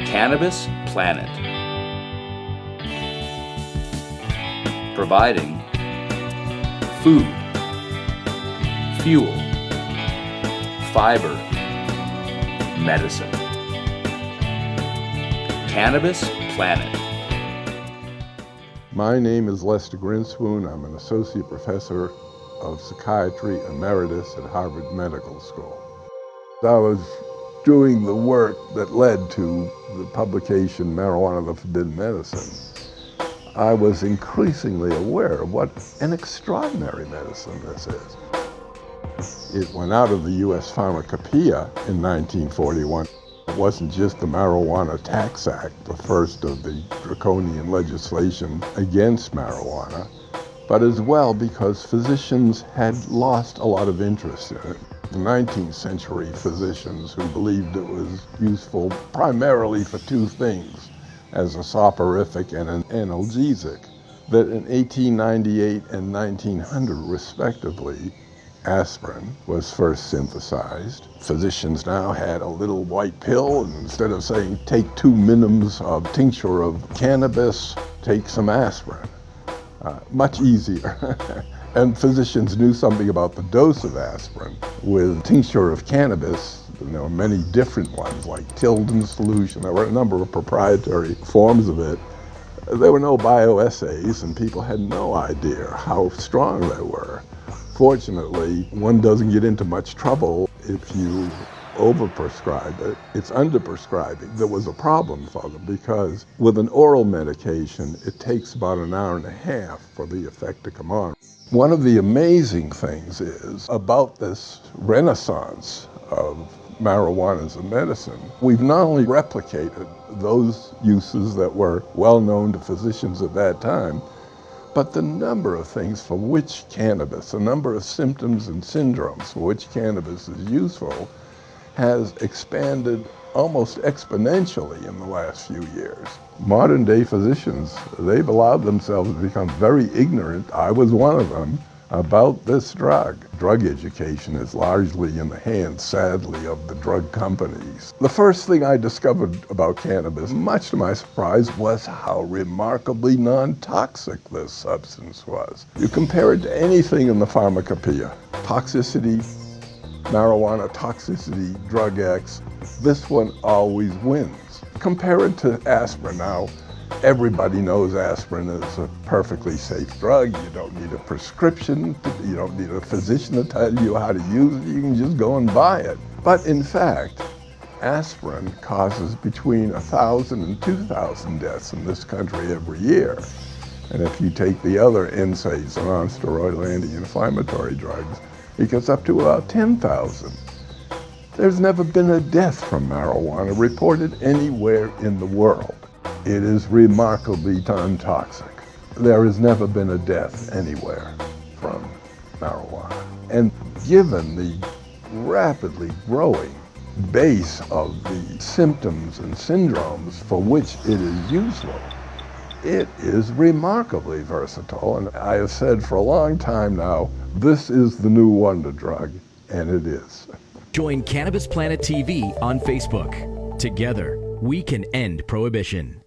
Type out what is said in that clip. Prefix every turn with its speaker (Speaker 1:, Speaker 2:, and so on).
Speaker 1: Cannabis Planet. Providing food, fuel, fiber, medicine. Cannabis Planet.
Speaker 2: My name is Lester Grinspoon. I'm an associate professor of psychiatry emeritus at Harvard Medical School. I was doing the work that led to the publication Marijuana Reconsidered Medicine. I was increasingly aware of what an extraordinary medicine this is. It went out of the U.S. Pharmacopoeia in 1941. It wasn't just the Marijuana Tax Act, the first of the draconian legislation against marijuana, but as well because physicians had lost a lot of interest in it. The 19th century physicians who believed it was useful primarily for two things, as a soporific and an analgesic, that in 1898 and 1900 respectively, aspirin was first synthesized. Physicians now had a little white pill, and instead of saying take 2 minims of tincture of cannabis, take some aspirin. Much easier. And physicians knew something about the dose of aspirin. With tincture of cannabis, there were many different ones, like Tilden solution. There were a number of proprietary forms of it. There were no bioassays, and people had no idea how strong they were. Fortunately, one doesn't get into much trouble if you overprescribe it. It's underprescribing. There was a problem for them because with an oral medication, it takes about an hour and a half for the effect to come on. One of the amazing things is about this renaissance of marijuana as a medicine, we've not only replicated those uses that were well known to physicians at that time, but the number of things for which cannabis, the number of symptoms and syndromes for which cannabis is useful has expanded almost exponentially in the last few years. Modern day physicians, they've allowed themselves to become very ignorant, I was one of them, about this drug. Drug education is largely in the hands, sadly, of the drug companies. The first thing I discovered about cannabis, much to my surprise, was how remarkably non-toxic this substance was. You compare it to anything in the pharmacopoeia, toxicity, marijuana toxicity, drug X, this one always wins. Compare it to aspirin now. Everybody knows aspirin is a perfectly safe drug. You don't need a prescription. You don't need a physician to tell you how to use it. You can just go and buy it. But in fact, aspirin causes between 1,000 and 2,000 deaths in this country every year. And if you take the other NSAIDs, the non-steroidal anti-inflammatory drugs, it gets up to about 10,000. There's never been a death from marijuana reported anywhere in the world. It is remarkably non-toxic. There has never been a death anywhere from marijuana. And given the rapidly growing base of the symptoms and syndromes for which it is useful, it is remarkably versatile. And I have said for a long time now, this is the new wonder drug, and it is.
Speaker 3: Join Cannabis Planet TV on Facebook. Together, we can end prohibition.